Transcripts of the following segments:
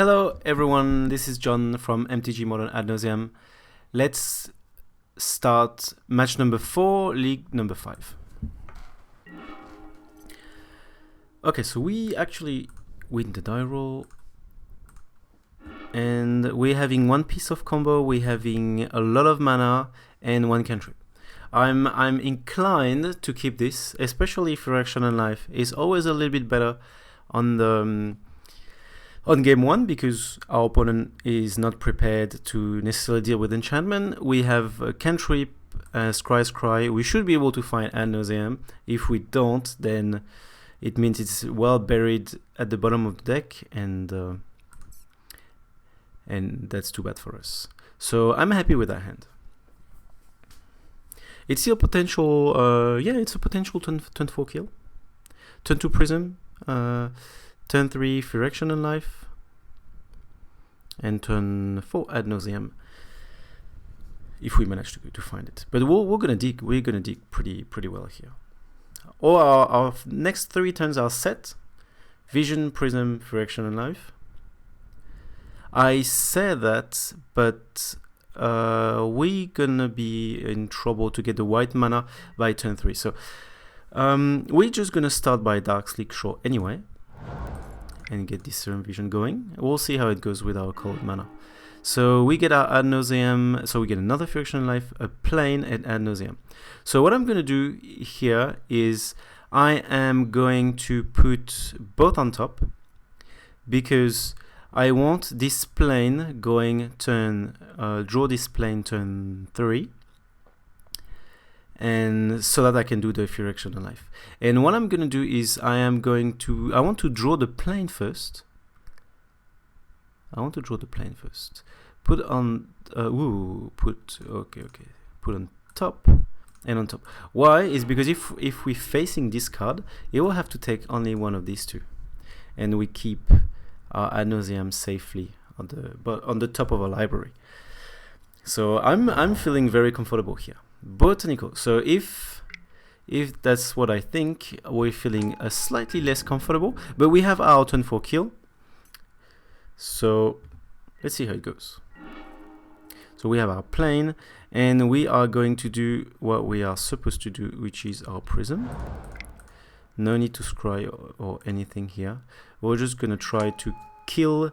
Hello everyone, this is John from MTG Modern Ad Nauseam. Let's start match number 4, league number 5. Okay, so we actually win the die roll. And we're having one piece of combo, we're having a lot of mana and one cantrip. I'm inclined to keep this, especially if Reaction and Life is always a little bit better on the on game 1 because our opponent is not prepared to necessarily deal with enchantment. We have a cantrip, Scry. We should be able to find Ad Nauseam. If we don't, then it means it's well buried at the bottom of the deck, and that's too bad for us. So I'm happy with that hand. It's still potential, it's a potential turn 4 kill. Turn 2 Prism, turn 3 Reaction and Life, and turn 4 Ad Nauseam, if we manage to find it. But we're gonna dig pretty well here. All our next 3 turns are set: Vision, Prism, Reaction and Life. I say that, but we're gonna be in trouble to get the white mana by turn 3. So we're just gonna start by Dark Sleek Shore anyway, and get this Serum Vision going. We'll see how it goes with our cold mana. So we get our Ad Nauseam, so we get another Reaction Life, a Plane, and Ad Nauseam. So what I'm going to do here is I am going to put both on top, because I want this Plane going turn, draw this Plane turn 3, and so that I can do the Reaction and Life. And what I'm going to do is I want to draw the Plane first. Put on, put on top and on top. Why? Is because if we're facing this card, it will have to take only one of these two, and we keep our Ad Nauseam safely on the top of our library. So I'm feeling very comfortable here. Botanical. So if that's what I think, we're feeling slightly less comfortable, but we have our turn 4 kill. So let's see how it goes. So we have our Plane, and we are going to do what we are supposed to do, which is our Prism. No need to scry or anything here. We're just gonna try to kill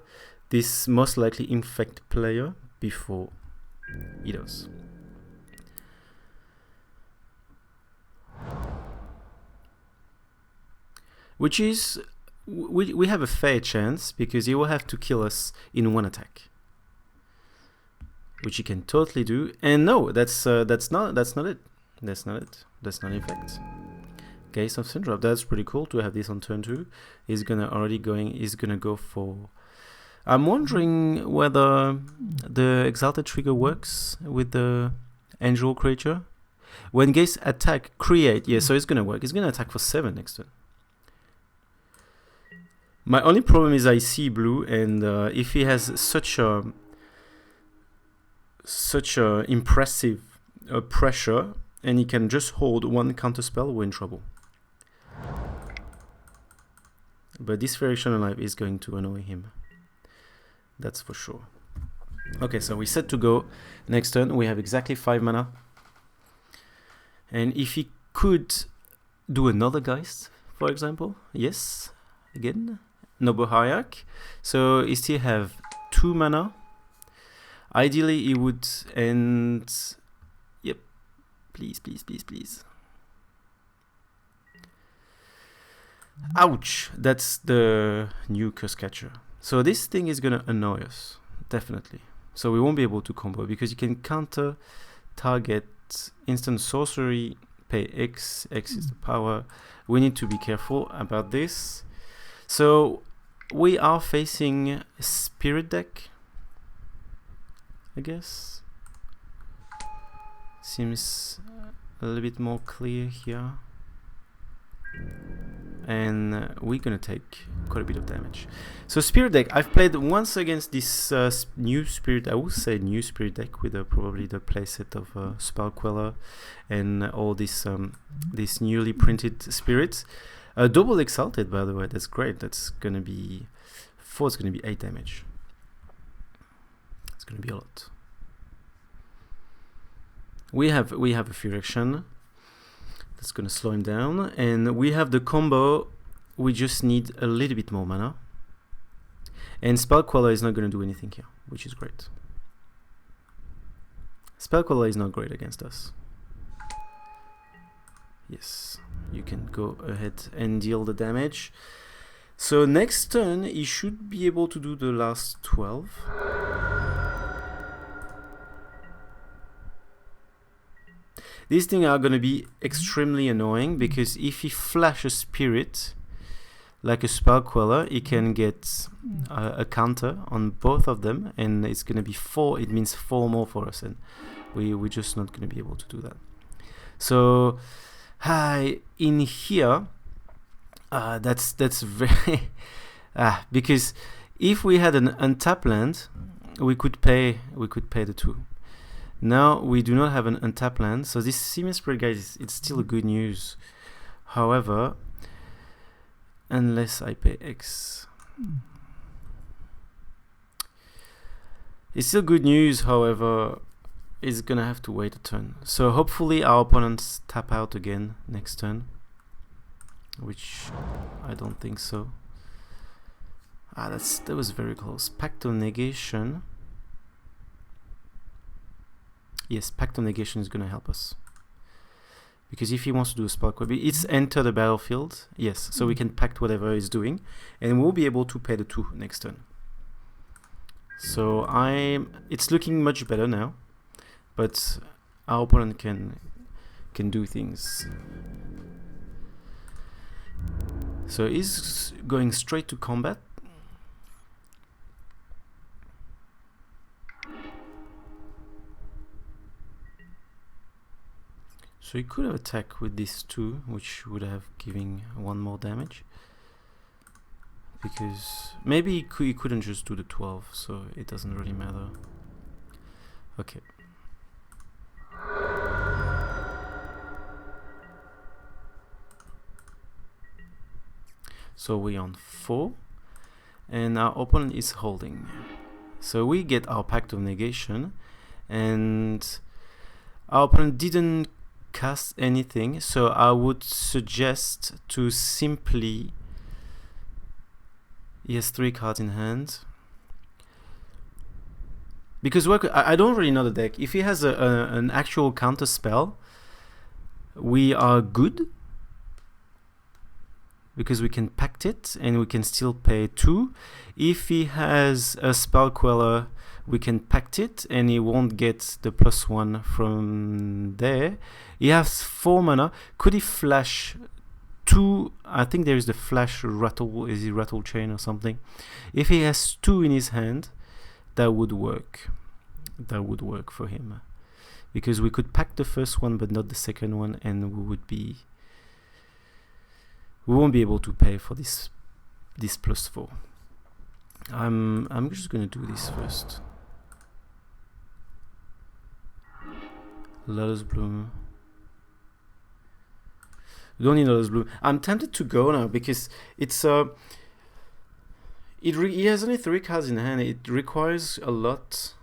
this most likely infect player before he does. Which is, we have a fair chance, because he will have to kill us in one attack, which he can totally do. And no, that's not it. That's not infect. Case of Syndrome. That's pretty cool to have this on turn 2. He's gonna go for. I'm wondering whether the Exalted trigger works with the Angel creature. When Gaze attack, create. Yeah, so it's gonna work. It's gonna attack for 7 next turn. My only problem is I see blue, and if he has such a impressive pressure, and he can just hold one counter spell, we're in trouble. But this Reaction and Life is going to annoy him. That's for sure. Okay, so we're set to go. Next turn, we have exactly 5 mana. And if he could do another Geist, for example, yes, again, Noble Hierarch. So he still have 2 mana. Ideally, he would end. Yep, please. Ouch! That's the new Curse Catcher. So this thing is gonna annoy us, definitely. So we won't be able to combo, because you can counter target instant sorcery, pay X is the power. We need to be careful about this. So we are facing a Spirit deck, I guess. Seems a little bit more clear here. And we're gonna take quite a bit of damage. So Spirit deck, I've played once against this new Spirit, I would say new Spirit deck, with probably the playset of Spell Queller and all this newly printed spirits. Double Exalted, by the way, that's great. That's gonna be 4, it's gonna be 8 damage. gonna be a lot. We have a Fury action. That's gonna slow him down, and we have the combo. We just need a little bit more mana, and Spell Queller is not gonna do anything here, which is great. Spell Queller is not great against us. Yes, you can go ahead and deal the damage. So next turn, he should be able to do the last 12. These things are going to be extremely annoying, because if he flashes Spirit, like a Spell Queller, he can get a counter on both of them, and it's going to be 4. It means 4 more for us, and we're just not going to be able to do that. So in here, that's very because if we had an untapped land, we could pay the 2. Now we do not have an untapped land, so this Simian Spirit Guide it's still good news. However, unless I pay X, it's still good news. However, it's gonna have to wait a turn. So hopefully our opponents tap out again next turn, which I don't think so. That was very close. Pact of Negation. Yes, Pact of Negation is gonna help us, because if he wants to do a Spell Queller, it's enter the battlefield. Yes, so we can pact whatever he's doing, and we'll be able to pay the 2 next turn. So it's looking much better now, but our opponent can do things. So he's going straight to combat. So he could have attacked with this 2, which would have given 1 more damage. Because maybe he couldn't just do the 12, so it doesn't really matter. Okay. So we're on 4, and our opponent is holding. So we get our Pact of Negation, and our opponent didn't cast anything, so I would suggest to simply... He has 3 cards in hand. Because I don't really know the deck. If he has an actual counter spell, we are good, because we can pact it and we can still pay 2. If he has a Spell Queller, we can pact it and he won't get the +1 from there. He has 4 mana. Could he flash 2? I think there is the flash rattle. Is he rattle chain or something? If he has 2 in his hand, that would work. That would work for him, because we could pack the first one but not the second one, and we won't be able to pay for this +4. I'm just gonna do this first. Lotus Bloom. We don't need Lotus Bloom. I'm tempted to go now, because it's he has only 3 cards in hand. It requires a lot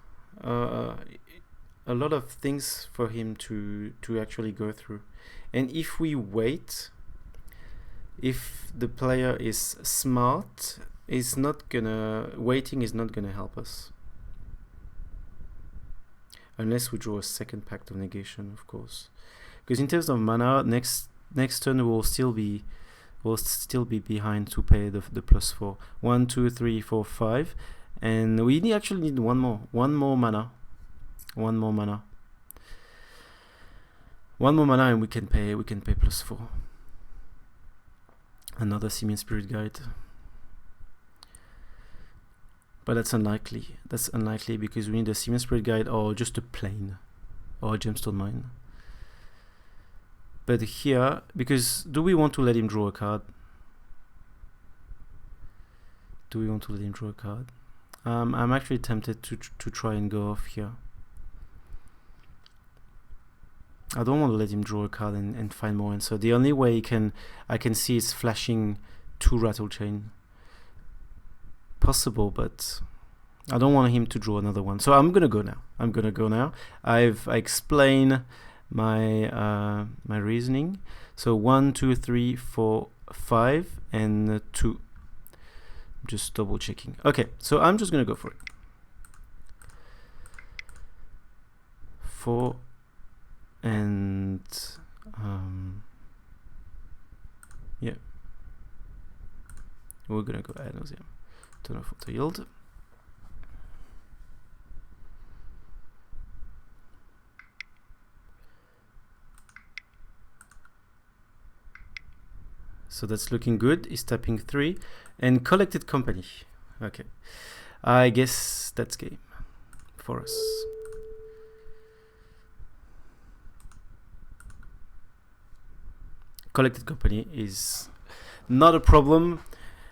of things for him to actually go through. And if we wait, if the player is smart, waiting is not gonna help us. Unless we draw a second Pact of Negation, of course. Because in terms of mana, next turn we'll still be behind to pay the +4. 1, 2, 3, 4, 5, and we actually need one more mana, and we can pay +4. Another Simian Spirit Guide. But that's unlikely. That's unlikely, because we need a Simian Spirit Guide or just a plain or a Gemstone Mine. But here, because do we want to let him draw a card? I'm actually tempted to try and go off here. I don't want to let him draw a card and find more answer. The only way I can see is flashing 2 Rattle Chain. Possible, but I don't want him to draw another one. So I'm gonna go now. I've explained my my reasoning. So 1, 2, 3, 4, 5, and 2. Just double checking. Okay, so I'm just gonna go for it. 4 and yeah, we're gonna go ad nauseam. Turn off auto yield. So that's looking good. He's tapping 3 and collected company. Okay, I guess that's game for us. Collected company is not a problem,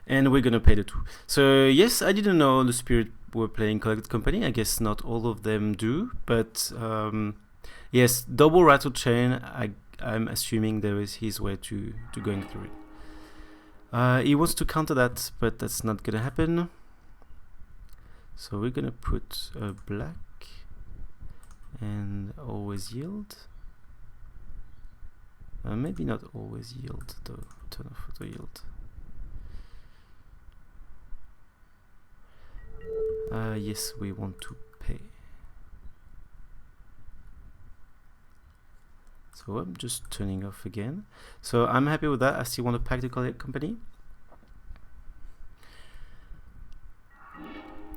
and we're gonna pay the 2. So yes, I didn't know the Spirit were playing collected company. I guess not all of them do, but yes, double rattle chain. I'm assuming there is his way to going through it. He wants to counter that, but that's not gonna happen. So we're gonna put a black and always yield. Maybe not always yield though. Turn off auto yield. Yes, we want to pay. So I'm just turning off again. So I'm happy with that. I still want to pack the company.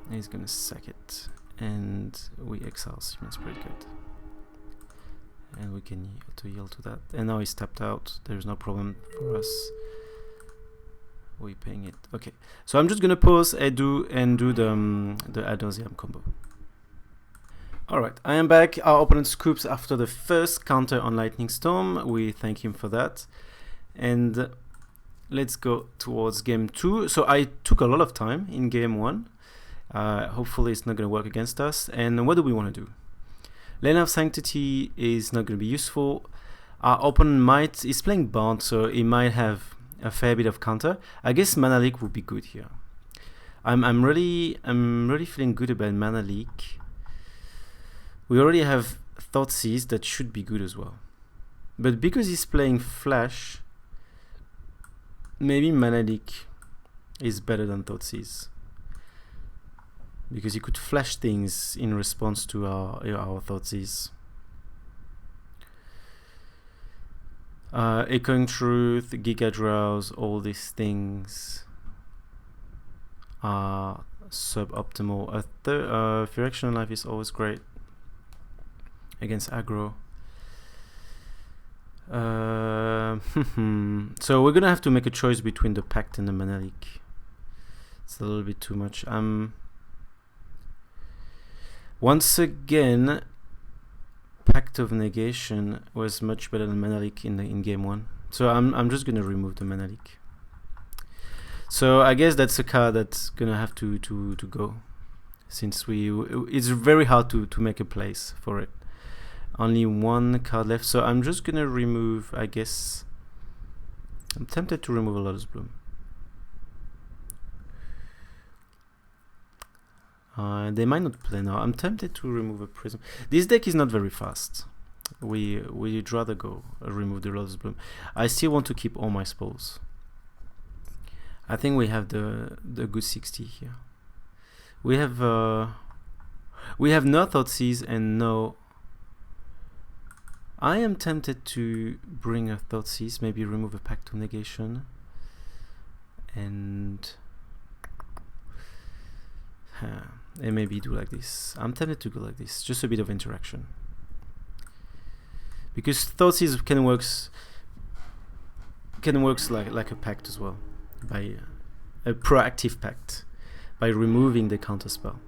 He's gonna sack it, and we exile. That's pretty good. And we can auto yield to that. And now he's tapped out. There's no problem for us. We're paying it. Okay. So I'm just gonna pause and do the ad nauseam combo. Alright, I am back. Our opponent scoops after the first counter on Lightning Storm. We thank him for that. And let's go towards game 2. So I took a lot of time in game 1. Hopefully it's not gonna work against us. And what do we want to do? Lane of Sanctity is not going to be useful. Our opponent is playing Bant, so he might have a fair bit of counter. I guess Mana Leak would be good here. I'm really feeling good about Mana Leak. We already have Thoughtseize that should be good as well. But because he's playing Flash, maybe Mana Leak is better than Thoughtseize. Because you could flash things in response to our Thoughtseize. Echoing Truth, Giga Drowse, all these things are suboptimal. Firaction Life is always great against aggro. So we're gonna have to make a choice between the Pact and the Mana Leak. It's a little bit too much. Once again, Pact of Negation was much better than Mana Leak in game 1. So I'm just gonna remove the Mana Leak. So I guess that's a card that's gonna have to go, since it's very hard to make a place for it. Only one card left, so I'm just gonna remove. I guess I'm tempted to remove a Lotus Bloom. They might not play now. I'm tempted to remove a Prism. This deck is not very fast. We'd rather go remove the Lotus Bloom. I still want to keep all my spells. I think we have the good 60 here. We have no Thoughtseize and no. I am tempted to bring a Thoughtseize, maybe remove a Pact of Negation, and maybe do like this. I'm tempted to go like this, just a bit of interaction, because Thoughtseize can works like a Pact as well, by a proactive Pact, by removing the counter spell.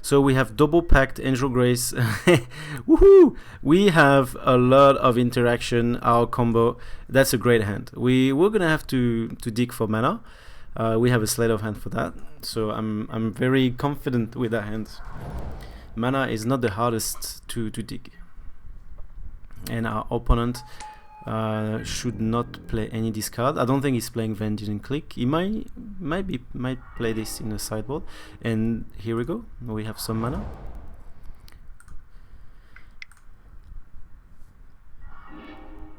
So we have double Pact, Angel Grace. Woohoo! We have a lot of interaction. Our combo, that's a great hand. We're gonna have to dig for mana. We have a sleight of hand for that, so I'm very confident with that hand. Mana is not the hardest to dig, and our opponent should not play any discard. I don't think he's playing Van didn't click. He might play this in the sideboard. And here we go. We have some mana.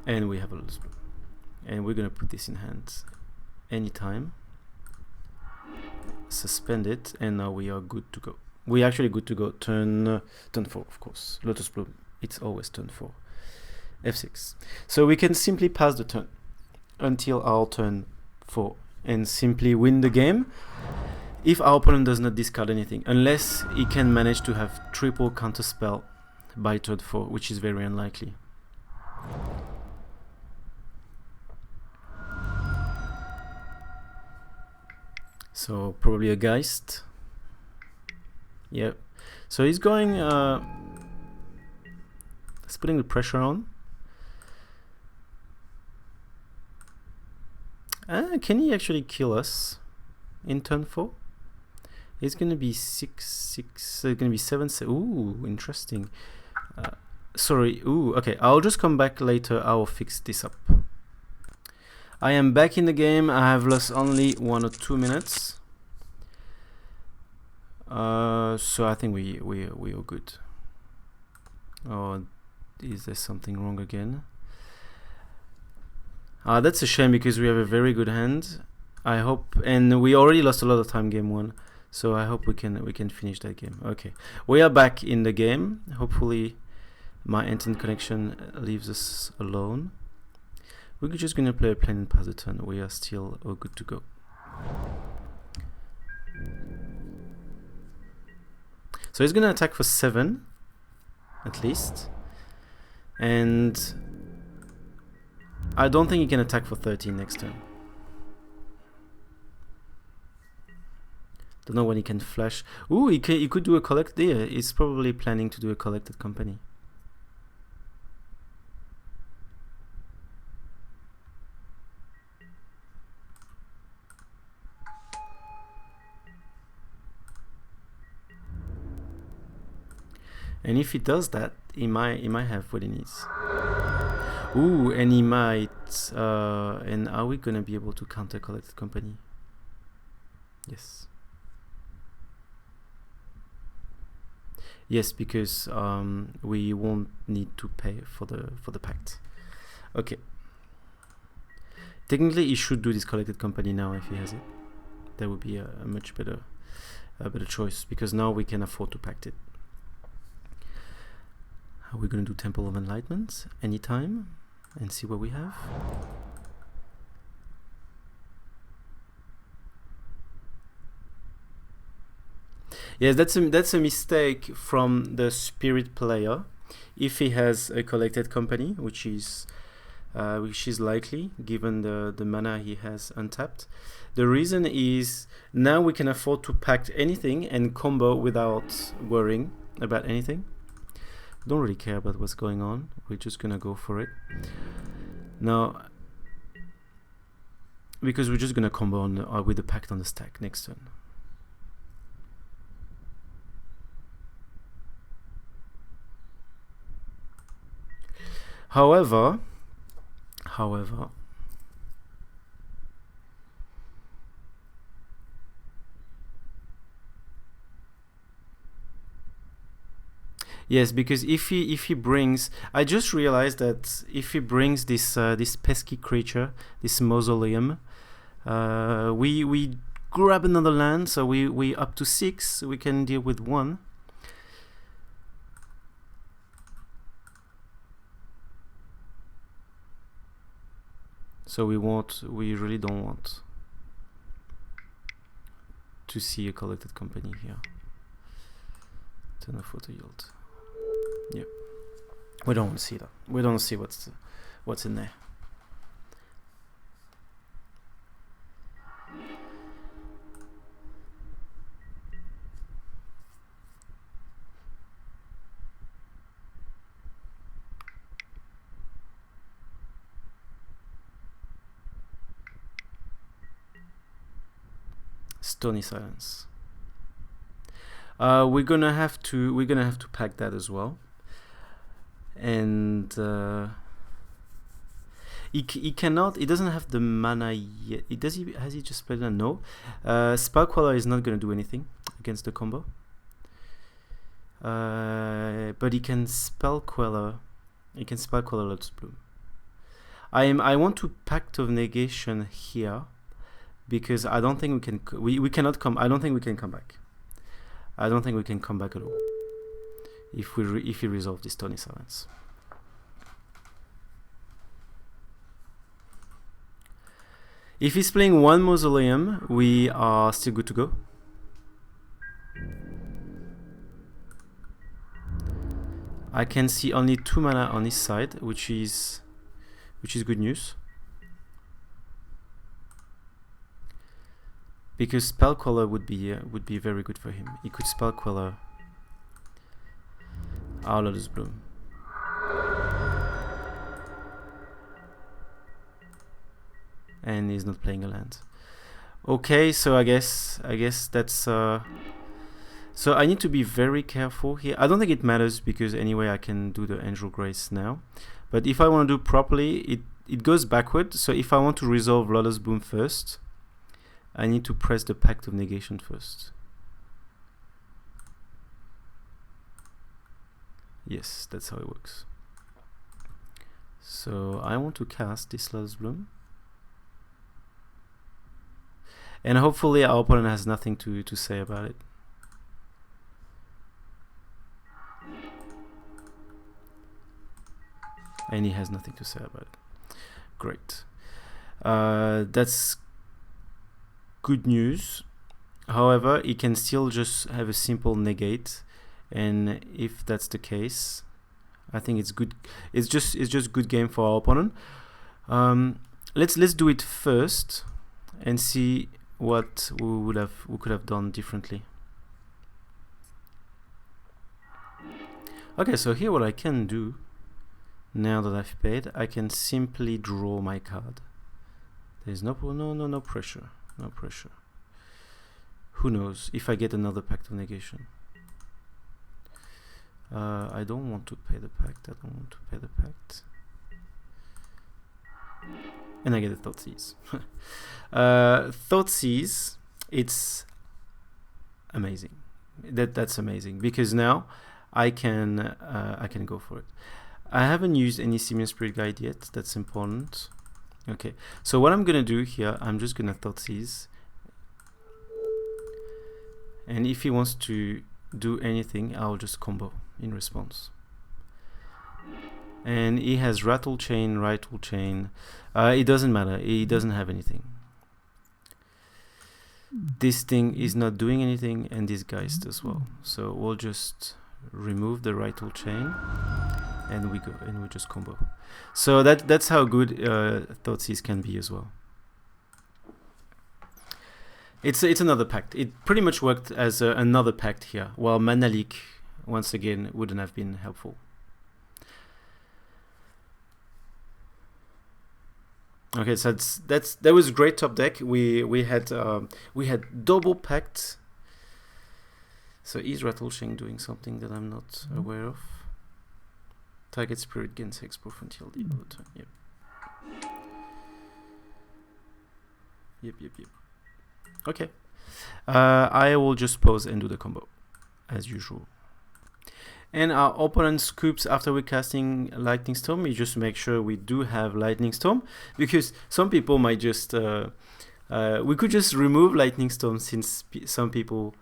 And we have a lot. And we're gonna put this in hand anytime. Suspend it, and now we are good to go. We're actually good to go. Turn 4, of course. Lotus Bloom. It's always turn 4. F6. So we can simply pass the turn until our turn 4 and simply win the game if our opponent does not discard anything, unless he can manage to have triple counterspell by turn 4, which is very unlikely. So probably a Geist. Yep. So he's going. He's putting the pressure on. Can he actually kill us in turn 4? It's gonna be 6/6. It's gonna be 7/7. Ooh, interesting. Sorry. Ooh. Okay. I'll just come back later. I'll fix this up. I am back in the game. I have lost only 1 or 2 minutes. So I think we are good. Oh, is there something wrong again? That's a shame because we have a very good hand. I hope, and we already lost a lot of time game 1. So I hope we can finish that game. Okay, we are back in the game. Hopefully, my internet connection leaves us alone. We're just gonna play a plane and pass the turn. We are still all good to go. So he's gonna attack for 7, at least, and I don't think he can attack for 13 next turn. Don't know when he can flash. Ooh, he could do a collect there. He's probably planning to do a collected company. And if he does that, he might have what he needs. Ooh, and he might. And are we gonna be able to counter collected company? Yes. Yes, because we won't need to pay for the pact. Okay. Technically, he should do this collected company now if he has it. That would be a much better choice, because now we can afford to pact it. We're going to do Temple of Enlightenment anytime and see what we have. Yes, that's a mistake from the Spirit player. If he has a collected company, which is likely given the mana he has untapped. The reason is now we can afford to pact anything and combo without worrying about anything. Don't really care about what's going on. We're just gonna go for it now, because we're just gonna combo on with the pact on the stack next turn. However, yes, because if he brings, I just realized that if he brings this this pesky creature, this mausoleum, we grab another land, so we up to 6. We can deal with 1. So we really don't want to see a collected company here. Turn of photo yield. Yeah, we don't see that. We don't see what's in there. Stony Silence. We're gonna have to pack that as well. And He cannot. He doesn't have the mana yet. Has he just played that? No. Spell Queller is not going to do anything against the combo. But he can Spell Queller. He can Spell Queller Lotus Bloom. I want to Pact of Negation here because I don't think we can. We cannot come. I don't think we can come back. I don't think we can come back at all if we resolve this Stony Silence. If he's playing one Mausoleum, we are still good to go. I can see only 2 mana on his side, which is good news. Because Spell Queller would be very good for him. He could Spell Queller our Lotus Bloom. And he's not playing a land. Okay, so I guess that's so I need to be very careful here. I don't think it matters because anyway I can do the Angel Grace now. But if I want to do properly, it goes backward. So if I want to resolve Lotus Bloom first, I need to press the Pact of Negation first. Yes, that's how it works. So I want to cast this Lotus Bloom. And hopefully our opponent has nothing to say about it. And he has nothing to say about it. Great. That's good news. However, he can still just have a simple negate. And if that's the case, I think it's good. It's just good game for our opponent. Let's do it first and see what we could have done differently. Okay, so here what I can do now that I've paid, I can simply draw my card. There's no pressure, no pressure. Who knows if I get another Pact of Negation? I don't want to pay the Pact. And I get a Thoughtseize. Thoughtseize, it's amazing. That's amazing because now I can go for it. I haven't used any Simian Spirit Guide yet. That's important. Okay, so what I'm gonna do here, I'm just gonna Thoughtseize, and if he wants to do anything, I'll just combo in response. And he has Rattle Chain, Rattle Chain. It doesn't matter. He doesn't have anything. This thing is not doing anything, and this Geist as well. So we'll just remove the Rattle Chain, and we just combo. So that's how good Thoughtseize can be as well. It's another pact. It pretty much worked as another pact here, while Mana Leak once again wouldn't have been helpful. Okay, so that was great top deck. We had double pact. So is Rattle Chain doing something that I'm not aware of? Target spirit gains hexproof until the other turn. Yep. Okay. I will just pause and do the combo as usual. And our opponent scoops after we're casting Lightning Storm. We just make sure we do have Lightning Storm, because some people might just we could just remove Lightning Storm, since some people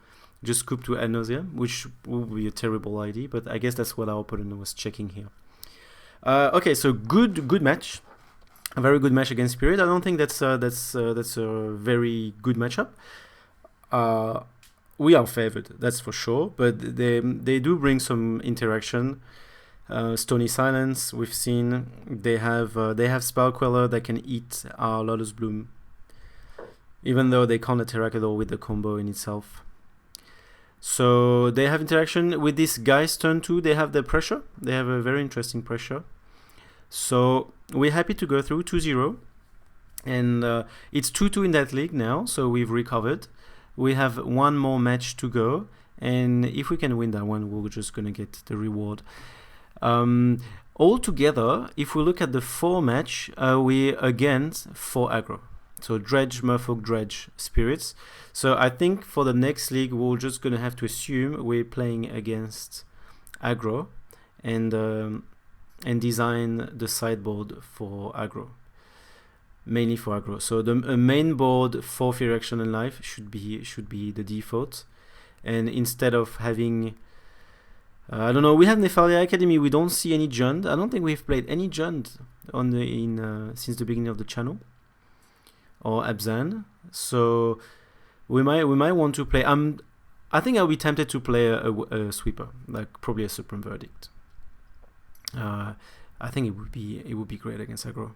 just scoop to Ad Nauseam, which would be a terrible idea, but I guess that's what our opponent was checking here. Okay, so good match, a very good match against Spirit. I don't think that's a very good matchup. We are favored, that's for sure, but they do bring some interaction. Stony Silence, we've seen they have Spell Queller that can eat our Lotus Bloom, even though they can't interact at all with the combo in itself. So they have interaction with this guy's turn 2. They have the pressure. They have a very interesting pressure. So we're happy to go through 2-0, and it's 2-2 in that league now. So we've recovered. We have one more match to go, and if we can win that one, we're just gonna get the reward. Altogether, if we look at the 4 match, we against 4 aggro. So Dredge, Merfolk, Dredge, Spirits. So I think for the next league, we're just gonna have to assume we're playing against aggro, and design the sideboard for aggro, mainly for aggro. So the main board for Free Action and Life should be the default, and instead of having I don't know, we have Nephalia Academy. We don't see any Jund. I don't think we've played any Jund since the beginning of the channel, or Abzan. So we might want to play. I think I'll be tempted to play a sweeper, like probably a Supreme Verdict. I think it would be great against aggro.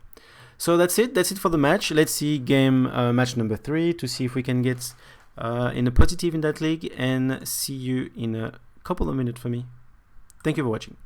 So that's it for the match. Let's see match number 3 to see if we can get in a positive in that league, and see you in a couple of minutes for me. Thank you for watching.